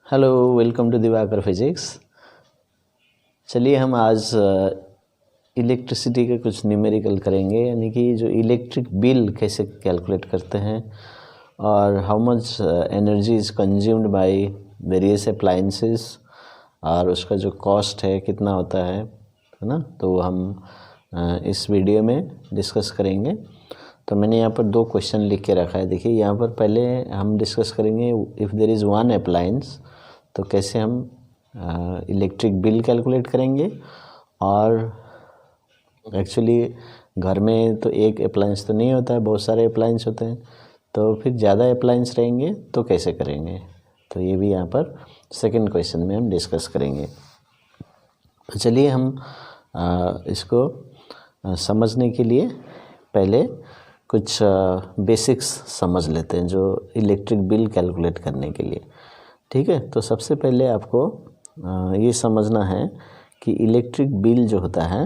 Hello, welcome to Divakar physics. चलिए हम आज इलेक्ट्रिसिटी के कुछ न्यूमेरिकल करेंगे, यानी कि जो इलेक्ट्रिक बिल कैसे कैलकुलेट करते हैं और how much energy is consumed by various appliances और उसका जो कॉस्ट है कितना होता है ना। तो हम इस वीडियो में डिस्कस करेंगे। तो मैंने यहाँ पर दो क्वेश्चन लिख के रखा है। देखिए यहाँ पर पहले हम डिस्कस करेंगे if there is one appliance तो कैसे हम इलेक्ट्रिक बिल कैलकुलेट करेंगे। और एक्चुअली घर में तो एक अप्लायंस तो नहीं होता है, बहुत सारे अप्लायंस होते हैं, तो फिर ज़्यादा अप्लायंस रहेंगे तो कैसे करेंगे। तो ये भी यहाँ पर सेकंड क्वेश्चन में हम डिस्कस करेंगे। तो चलिए हम इसको समझने के लिए पहले कुछ बेसिक्स समझ लेते हैं जो इलेक्ट्रिक बिल कैलकुलेट करने के लिए। ठीक है, तो सबसे पहले आपको ये समझना है कि इलेक्ट्रिक बिल जो होता है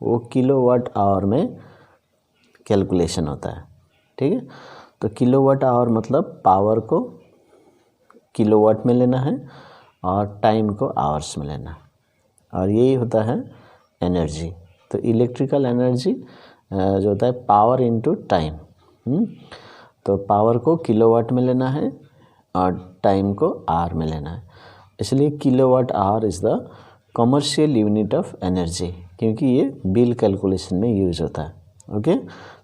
वो किलोवाट आवर में कैलकुलेशन होता है। ठीक है, तो किलोवाट आवर मतलब पावर को किलोवाट में लेना है और टाइम को आवर्स में लेना है, और यही होता है एनर्जी। तो इलेक्ट्रिकल एनर्जी जो होता है पावर इनटू टाइम। तो पावर को किलोवाट में लेना है और टाइम को आवर में लेना है, इसलिए kilowatt hour is the commercial unit of energy, क्योंकि ये बिल कैलकुलेशन में यूज होता है। ओके,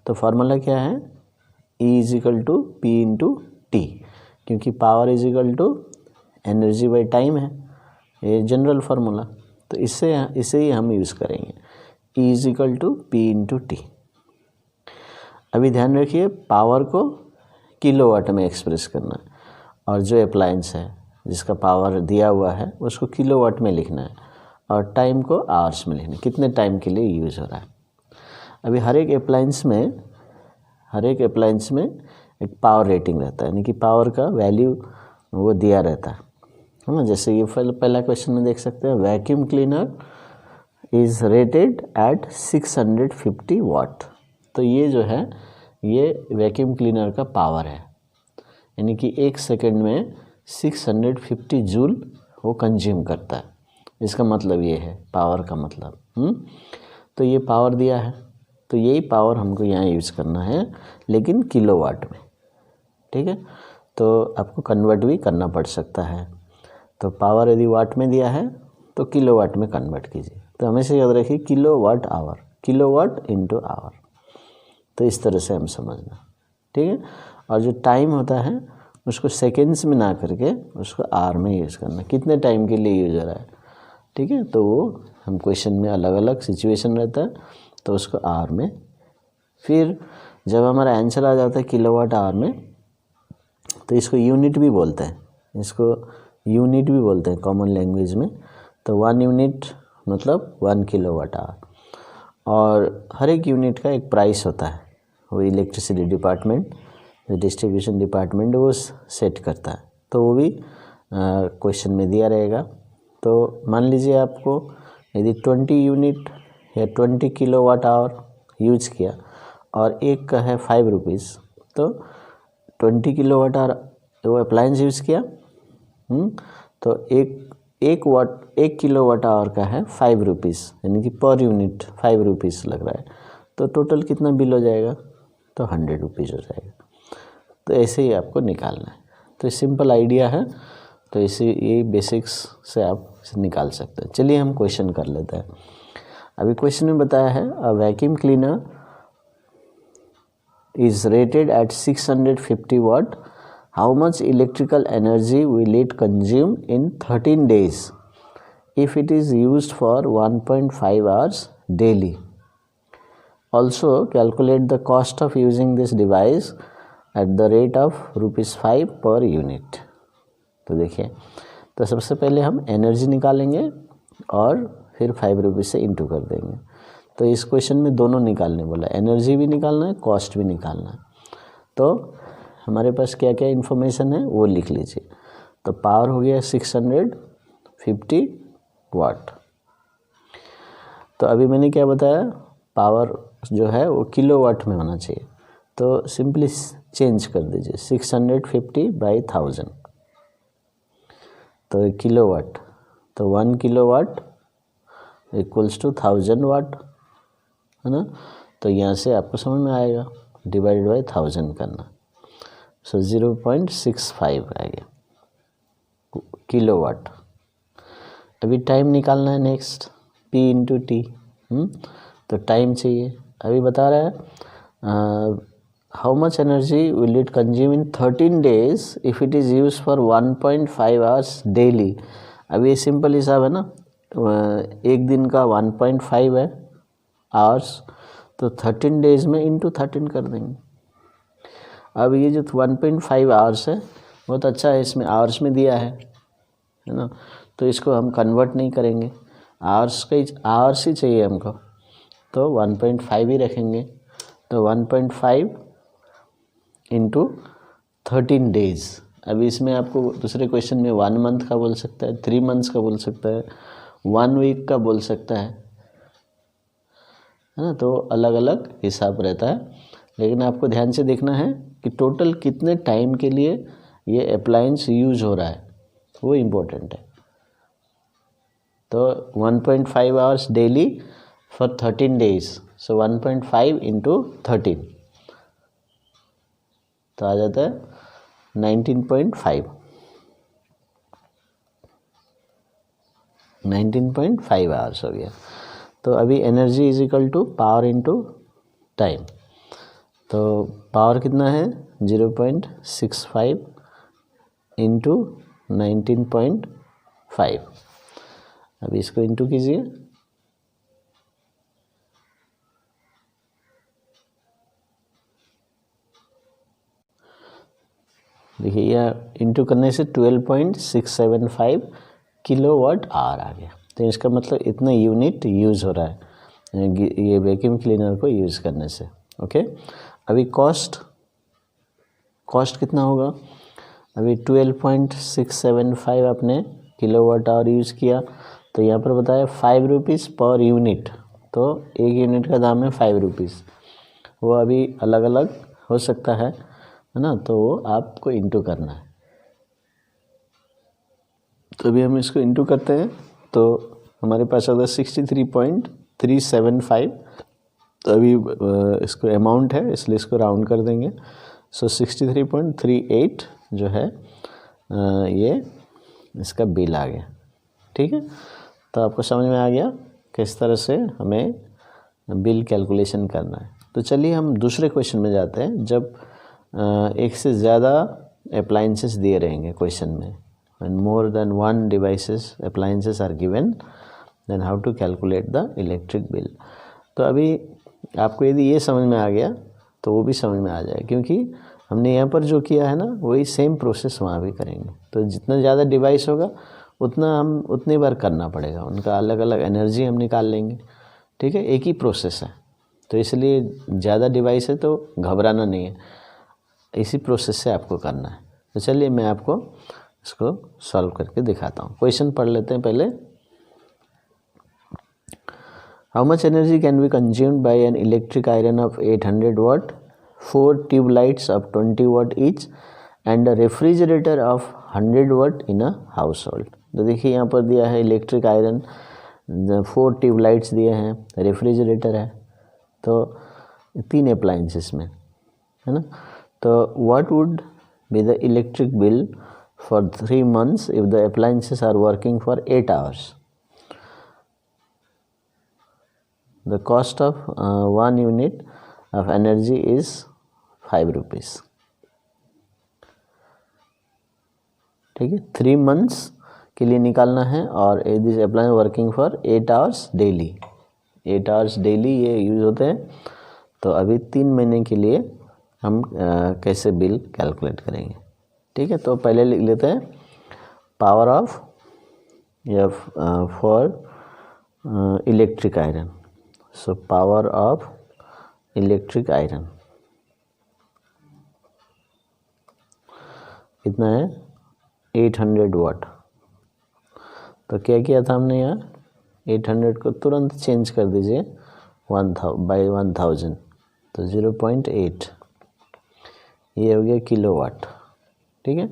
तो फार्मूला क्या है, E is equal to P into T, क्योंकि power is equal to energy by time है, ये जनरल फार्मूला। तो इसे ही हम यूज़ करेंगे, E is equal to P into T. अभी ध्यान रखिए, पावर को किलोवाट में एक्सप्रेस करना है और जो अप्लायंस है जिसका पावर दिया हुआ है उसको किलोवाट में लिखना है और टाइम को आवर्स में लिखना है, कितने टाइम के लिए यूज़ हो रहा है। अभी हर एक अप्लायंस में एक पावर रेटिंग रहता है, यानी कि पावर का वैल्यू वो दिया रहता है ना। जैसे ये पहला क्वेश्चन में देख सकते हैं, vacuum cleaner is rated at 650 वाट। तो ये जो है ये वैक्यूम क्लीनर का पावर है, यानी कि एक सेकंड में 650 जूल वो कंज्यूम करता है। इसका मतलब ये है पावर का मतलब। तो ये पावर दिया है, तो यही पावर हमको यहाँ यूज़ करना है, लेकिन किलोवाट में। ठीक है, तो आपको कन्वर्ट भी करना पड़ सकता है। तो पावर यदि वाट में दिया है तो किलोवाट में कन्वर्ट कीजिए। तो हमेशा याद रखिए kilowatt hour, kilowatt into hour. तो इस तरह से हम समझना। ठीक है, और जो टाइम होता है उसको सेकेंड्स में ना करके उसको आवर में यूज़ करना, कितने टाइम के लिए यूज़ हो रहा है। ठीक है, तो वो हम क्वेश्चन में अलग अलग सिचुएशन रहता है तो उसको आवर में, फिर जब हमारा आंसर आ जाता है किलोवाट आवर में तो इसको यूनिट भी बोलते हैं, कॉमन लैंग्वेज में। तो 1 यूनिट मतलब 1 किलोवाट आवर, और हर एक यूनिट का एक प्राइस होता है, वो इलेक्ट्रिसिटी डिपार्टमेंट, डिस्ट्रीब्यूशन डिपार्टमेंट वो सेट करता है। तो वो भी क्वेश्चन में दिया रहेगा। तो मान लीजिए आपको यदि 20 यूनिट या 20 किलोवाट आवर यूज किया और एक का है 5 रुपीज़, तो 20 किलोवाट आवर वो अप्लायंस यूज़ किया। तो एक किलोवाट आवर का है 5 रुपीज़, यानी कि पर यूनिट 5 रुपीज़ लग रहा है, तो टोटल कितना बिल हो जाएगा, तो 100 रुपीज़ हो जाएगा। तो ऐसे ही आपको निकालना है। तो सिंपल आइडिया है, तो ये बेसिक्स से आप इसे निकाल सकते हैं। चलिए हम क्वेश्चन कर लेते हैं। अभी क्वेश्चन में बताया है, a vacuum cleaner is rated at 650 watt, how much electrical energy will it consume in 13 days if it is used for 1.5 hours daily. Also calculate the cost of using this device at the rate of ₹5 per unit. तो देखिए, तो सबसे पहले हम energy निकालेंगे और फिर 5 rupees से इंटू कर देंगे। तो इस क्वेश्चन में दोनों निकालने बोला, एनर्जी भी निकालना है, कॉस्ट भी निकालना है। तो हमारे पास क्या क्या इन्फॉर्मेशन है वो लिख लीजिए। तो पावर हो गया 650 वाट। तो अभी मैंने क्या बताया, पावर जो है वो किलोवाट में होना चाहिए, तो सिंपली चेंज कर दीजिए 650 बाई 1000। तो किलोवाट, तो 1 किलोवाट इक्वल्स टू 1000 वाट, है ना। तो यहाँ से आपको समझ में आएगा, डिवाइडेड बाई 1000 करना, सो 0.65 आ गया किलोवाट। अभी टाइम निकालना है नेक्स्ट, P इंटू टी। तो टाइम चाहिए, अभी बता रहा है how much energy will it consume in 13 days if it is use for 1.5 hours daily. अभी ये सिंपल हिसाब है ना, एक दिन का 1.5 है आवर्स, तो 13 डेज में इंटू 13 कर देंगे। अब ये जो 1.5 आवर्स है बहुत अच्छा है, इसमें आवर्स में दिया है ना, तो इसको हम कन्वर्ट नहीं करेंगे, आवर्स ही चाहिए हमको, तो 1.5 ही रखेंगे। तो 1.5 इंटू 13 डेज। अभी इसमें आपको दूसरे क्वेश्चन में 1 मंथ का बोल सकता है, 3 मंथ्स का बोल सकता है, 1 वीक का बोल सकता है ना, तो अलग अलग हिसाब रहता है। लेकिन आपको ध्यान से देखना है कि टोटल कितने टाइम के लिए ये अप्लायंस यूज हो रहा है, वो इम्पोर्टेंट है। तो 1.5 hours daily for 13 days, so 1.5 into 13, तो आ जाता है 19.5 आवर्स हो गया। तो अभी energy is equal to power into time, तो पावर कितना है 0.65 इंटू 19.5। अभी इसको इंटू कीजिए, देखिए यह इंटू करने से 12.675 किलोवाट आवर आ गया। तो इसका मतलब इतना यूनिट यूज़ हो रहा है ये वैक्यूम क्लीनर को यूज़ करने से। ओके, अभी कॉस्ट कितना होगा, अभी 12.675 आपने किलोवाट आवर यूज़ किया, तो यहाँ पर बताया 5 रुपीज़ पर यूनिट, तो एक यूनिट का दाम है 5 रुपीज़। वो अभी अलग अलग हो सकता है ना, तो वो आपको इंटू करना है। तो अभी हम इसको इंटू करते हैं, तो हमारे पास आता है 63.375। तो अभी इसको अमाउंट है इसलिए इसको राउंड कर देंगे, सो 63.38 जो है ये इसका बिल आ गया। ठीक है, तो आपको समझ में आ गया किस तरह से हमें बिल कैलकुलेशन करना है। तो चलिए हम दूसरे क्वेश्चन में जाते हैं। जब एक से ज़्यादा अप्लायंसेस दिए रहेंगे क्वेश्चन में, when more than one appliances are given, then how to calculate the electric bill। तो अभी आपको यदि ये समझ में आ गया तो वो भी समझ में आ जाए, क्योंकि हमने यहाँ पर जो किया है ना वही सेम प्रोसेस वहाँ भी करेंगे। तो जितना ज़्यादा डिवाइस होगा उतना हम उतनी बार करना पड़ेगा, उनका अलग अलग एनर्जी हम निकाल लेंगे। ठीक है, एक ही प्रोसेस है, तो इसलिए ज़्यादा डिवाइस है तो घबराना नहीं है, इसी प्रोसेस से आपको करना है। तो चलिए मैं आपको इसको सॉल्व करके दिखाता हूँ। क्वेश्चन पढ़ लेते हैं पहले। How much energy can be consumed by an electric iron of 800 watt, 4 tube lights of 20 watt each and a refrigerator of 100 watt in a household. तो देखिए यहाँ पर दिया है इलेक्ट्रिक आयरन, 4 ट्यूब लाइट्स दिए हैं, रेफ्रिजरेटर है, तो 3 अप्लायंसेस में है ना। तो what would be the electric bill for 3 months if the appliances are working for 8 hours? The cost of 1 unit of energy is 5 rupees। ठीक है, 3 months के लिए निकालना है, और this appliance working for 8 hours daily, 8 hours daily ये use होते हैं। तो अभी 3 महीने के लिए हम कैसे बिल कैलकुलेट करेंगे। ठीक है, तो पहले लिख लेते हैं पावर ऑफ या for electric iron. So power of electric iron कितना है 800 वाट। तो क्या किया था हमने यहाँ, 800 को तुरंत चेंज कर दीजिए 1000 तो 0.8, ये हो गया किलोवाट। ठीक है,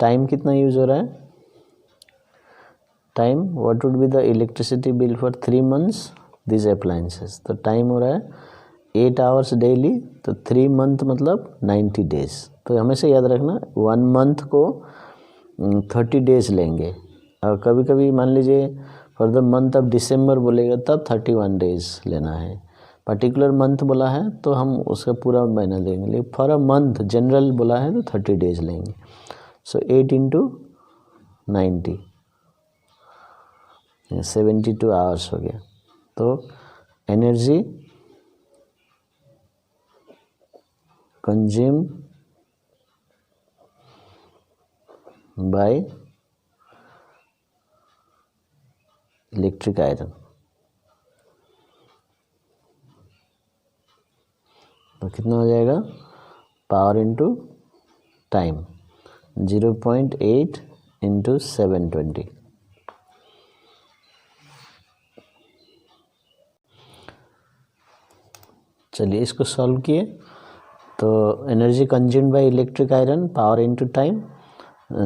टाइम कितना यूज़ हो रहा है time what would be the electricity bill for 3 months this appliances. तो टाइम हो रहा है 8 hours डेली, तो 3 month मतलब 90 days। तो हमेशा याद रखना 1 month को 30 days लेंगे, और कभी कभी मान लीजिए for the month of December बोलेगा तब 31 days लेना है। पर्टिकुलर मंथ बोला है तो हम उसका पूरा महीना देंगे, लेकिन फॉर अ मंथ जनरल बोला है तो 30 days लेंगे। सो 8 into 90 72 hours हो गया। तो energy consume by electric iron, तो कितना हो जाएगा पावर इंटू टाइम 0.8 into 720। चलिए इसको सॉल्व किए। तो energy consumed by electric iron power into time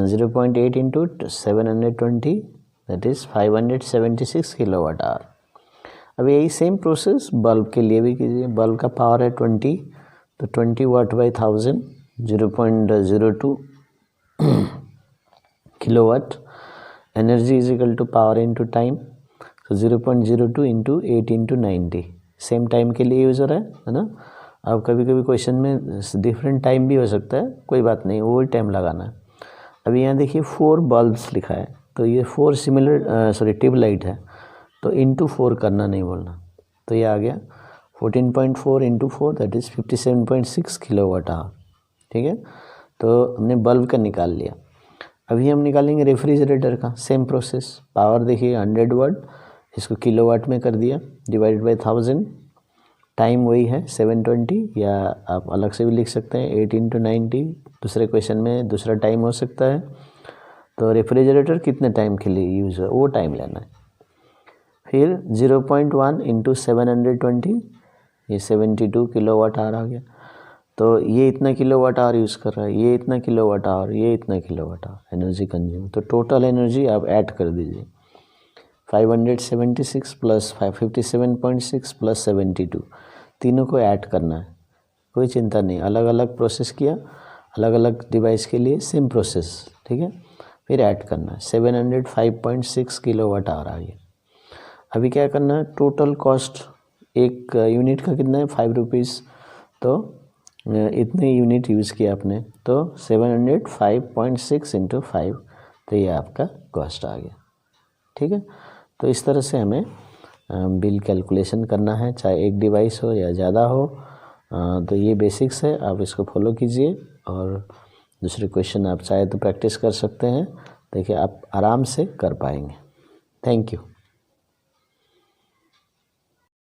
0.8 into 720 that is 576 kilowatt hour. अब यही सेम प्रोसेस बल्ब के लिए भी कीजिए। बल्ब का पावर है 20, तो 20 watt by 1000 0.02 kilowatt. Energy is equal to power into time, तो 0.02 इंटू 8 इंटू 90 सेम टाइम के लिए यूज़ हो रहा है ना। अब कभी कभी क्वेश्चन में डिफरेंट टाइम भी हो सकता है, कोई बात नहीं, वो टाइम लगाना है। अभी यहाँ देखिए 4 बल्ब्स लिखा है, तो ये 4 सिमिलर ट्यूबलाइट है, तो इंटू 4 करना नहीं बोलना। तो ये आ गया 14.4 into 4 that is 57.6 kilowatt hour. ठीक है, तो हमने बल्ब का निकाल लिया। अभी हम निकालेंगे रेफ्रिजरेटर का, सेम प्रोसेस। पावर देखिए 100 वाट, इसको किलोवाट में कर दिया डिवाइडेड बाई 1000। टाइम वही है 720, या आप अलग से भी लिख सकते हैं 8 इंटू 90। दूसरे क्वेश्चन में दूसरा टाइम हो सकता है। तो रेफ्रिजरेटर कितने टाइम के लिए यूज़ है वो टाइम लेना है। फिर 0.1 इंटू 720, ये 72 किलोवाट आवर आ गया। तो ये इतना किलोवाट आवर यूज़ कर रहा है, ये इतना किलोवाट आवर, ये इतना किलोवाट आवर एनर्जी कंज्यूम। तो टोटल एनर्जी आप ऐड कर दीजिए 576 प्लस 57.6 प्लस 72, तीनों को ऐड करना है, कोई चिंता नहीं। अलग अलग प्रोसेस किया, अलग अलग डिवाइस के लिए सेम प्रोसेस, ठीक है। फिर ऐड करना है 705.6 किलोवाट आवर आ गया। अभी क्या करना है, टोटल कॉस्ट एक यूनिट का कितना है 5 रुपीज़, तो इतने यूनिट यूज़ किया आपने, तो 705.6 इंटू 5, तो ये आपका कॉस्ट आ गया। ठीक है, तो इस तरह से हमें बिल कैलकुलेशन करना है, चाहे एक डिवाइस हो या ज़्यादा हो। तो ये बेसिक्स है, आप इसको फॉलो कीजिए, और दूसरे क्वेश्चन आप चाहे तो प्रैक्टिस कर सकते हैं। देखिए आप आराम से कर पाएंगे। Thank you.